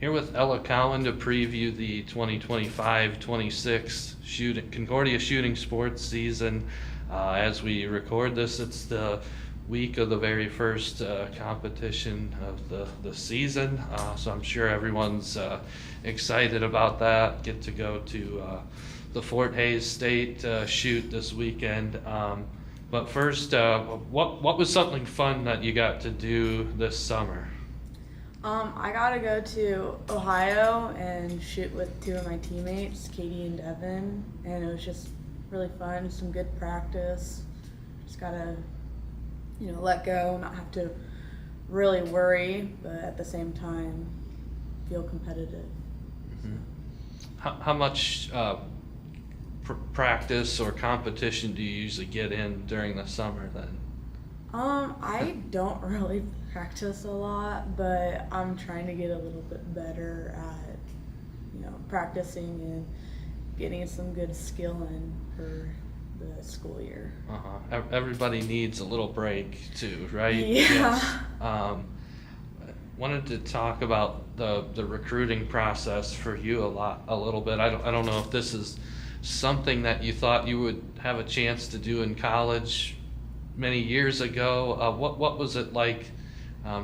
Here with Ella Cowan to preview the 2025-26 Concordia Shooting Sports season. As we record this, it's the week of the very first competition of the season, so I'm sure everyone's excited about that. Get to go to the Fort Hays State shoot this weekend. But first, what was something fun that you got to do this summer? I got to go to Ohio and shoot with two of my teammates, Katie and Devin, and it was just really fun, some good practice. Just got to, let go, not have to really worry, but at the same time, feel competitive. Mm-hmm. How much practice or competition do you usually get in during the summer then? I don't really practice a lot, but I'm trying to get a little bit better at, practicing and getting some good skill in for the school year. Everybody needs a little break too, right? Yeah. Yes. Wanted to talk about the recruiting process for you a little bit. I don't know if this is something that you thought you would have a chance to do in college many years ago. What was it like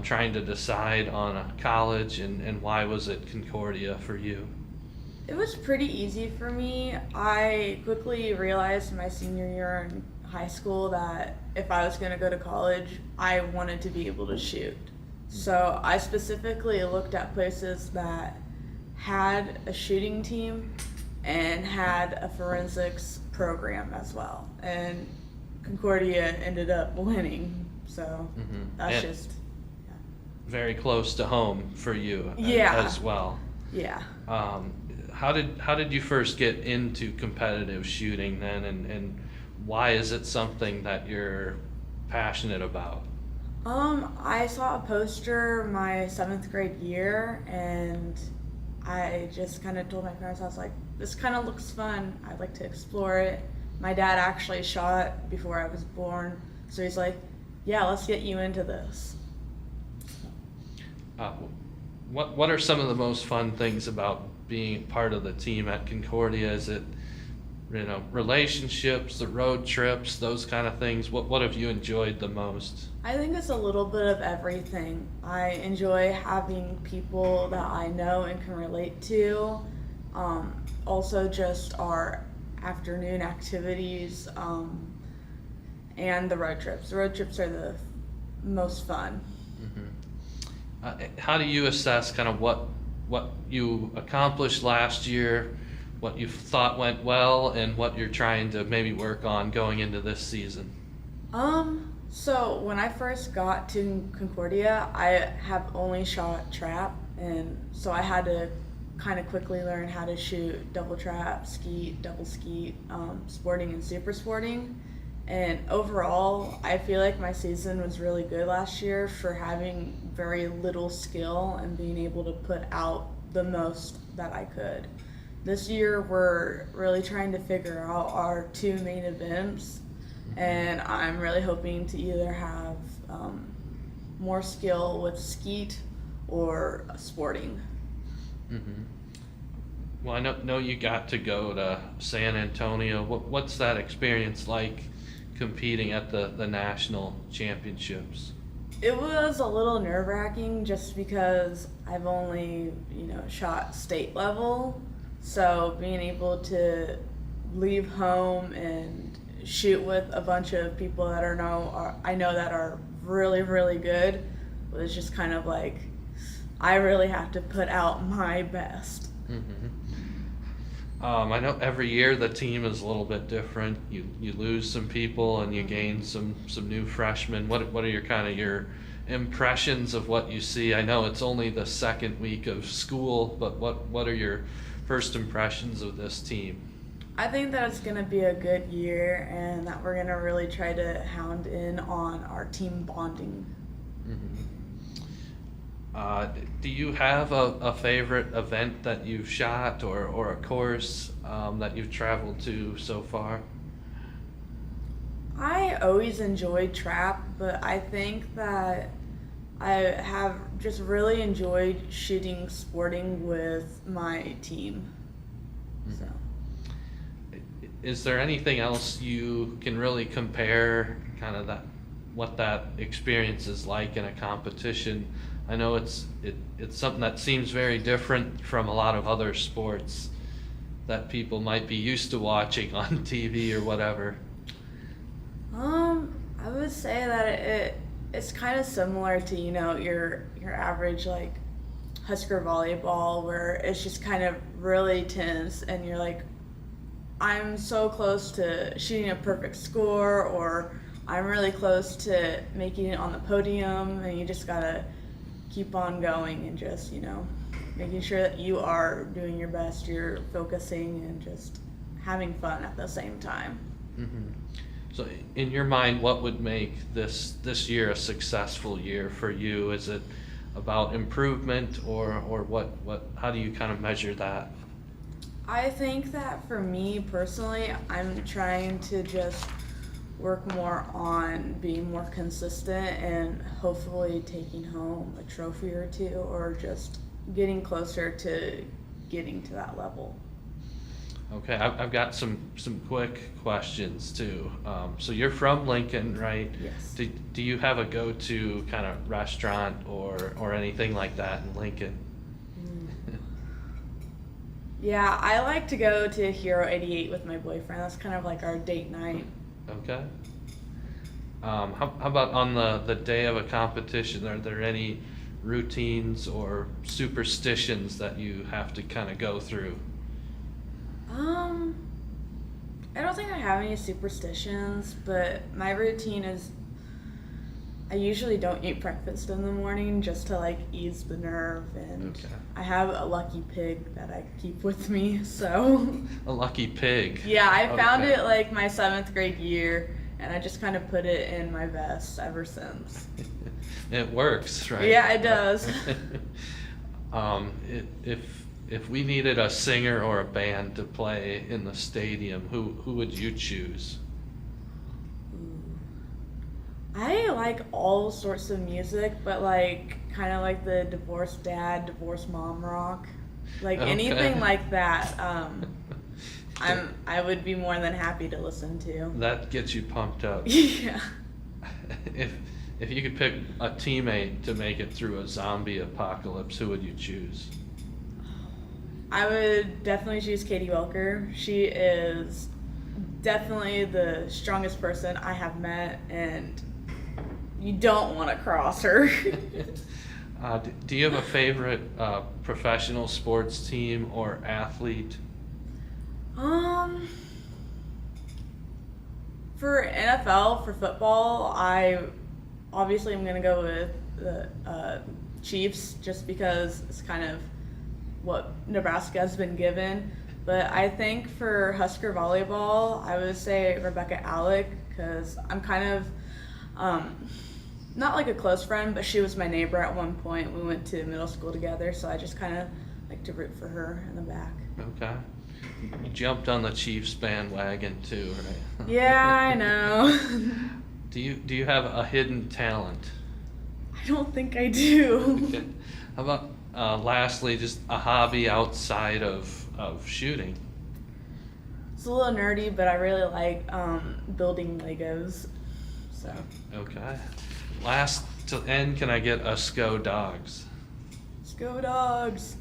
trying to decide on a college, and why was it Concordia for you? It was pretty easy for me. I quickly realized my senior year in high school that if I was going to go to college, I wanted to be able to shoot. So I specifically looked at places that had a shooting team and had a forensics program as well. And Concordia ended up winning, so that's and just very close to home for you as well. Yeah. How did you first get into competitive shooting then, and why is it something that you're passionate about? I saw a poster my 7th grade year, and I just kind of told my parents, I was like, this kind of looks fun. I'd like to explore it. My dad actually shot before I was born, so he's like, yeah, let's get you into this. What are some of the most fun things about being part of the team at Concordia? Is it, relationships, the road trips, those kind of things? What have you enjoyed the most? I think it's a little bit of everything. I enjoy having people that I know and can relate to. Also just our afternoon activities, and the road trips. The road trips are the most fun. How do you assess kind of what you accomplished last year, what you thought went well, and what you're trying to maybe work on going into this season? So when I first got to Concordia, I have only shot trap, and so I had to kind of quickly learn how to shoot double trap, skeet, double skeet, sporting and super sporting. And overall, I feel like my season was really good last year for having very little skill and being able to put out the most that I could. This year, we're really trying to figure out our two main events, and I'm really hoping to either have more skill with skeet or sporting. Well, I know you got to go to San Antonio. What's that experience like, competing at the national championships? It was a little nerve-wracking just because I've only, shot state level. So being able to leave home and shoot with a bunch of people that I know that are really, really good was just kind of like, I really have to put out my best. I know every year the team is a little bit different. You lose some people and you gain some new freshmen. What are your impressions of what you see? I know it's only the second week of school, but what are your first impressions of this team? I think that it's going to be a good year and that we're going to really try to hound in on our team bonding. Do you have a favorite event that you've shot or a course that you've traveled to so far? I always enjoyed trap, but I think that I have just really enjoyed shooting sporting with my team. So. Is there anything else you can really compare kind of what that experience is like in a competition? I know it's something that seems very different from a lot of other sports that people might be used to watching on TV or whatever. I would say that it's kind of similar to, your average like Husker volleyball, where it's just kind of really tense and you're like, I'm so close to shooting a perfect score, or I'm really close to making it on the podium, and you just gotta keep on going and just, making sure that you are doing your best, you're focusing and just having fun at the same time. Mm-hmm. So in your mind, what would make this year a successful year for you? Is it about improvement, or what how do you kind of measure that? I think that for me personally, I'm trying to just work more on being more consistent and hopefully taking home a trophy or two, or just getting closer to getting to that level. Okay, I've got some quick questions too. So you're from Lincoln, right? Yes. Do you have a go-to kind of restaurant or anything like that in Lincoln? Yeah, I like to go to Hero 88 with my boyfriend. That's kind of like our date night. Okay. How about on the day of a competition? Are there any routines or superstitions that you have to kind of go through? I don't think I have any superstitions, but my routine is I usually don't eat breakfast in the morning just to like ease the nerve, and Okay. I have a lucky pig that I keep with me, so. A lucky pig. Yeah, I found Okay. it like my 7th grade year, and I just kind of put it in my vest ever since. It works, right? Yeah, it does. If we needed a singer or a band to play in the stadium, who would you choose? I like all sorts of music, but like kind of like the divorced dad, divorced mom rock, like Okay. anything like that. I would be more than happy to listen to. That gets you pumped up. Yeah. If you could pick a teammate to make it through a zombie apocalypse, who would you choose? I would definitely choose Katie Welker. She is definitely the strongest person I have met, and you don't want to cross her. Do you have a favorite professional sports team or athlete? For NFL, for football, I obviously am going to go with the Chiefs, just because it's kind of what Nebraska has been given. But I think for Husker volleyball, I would say Rebecca Alec, because I'm kind of not like a close friend, but she was my neighbor at one point. We went to middle school together, so I just kind of like to root for her in the back. Okay. You jumped on the Chiefs bandwagon too, right? Yeah, I know. Do you have a hidden talent? I don't think I do. Okay. How about lastly, just a hobby outside of shooting? It's a little nerdy, but I really like building Legos. So. Okay. Last to end, can I get a SCO Dogs? Let's go Dogs.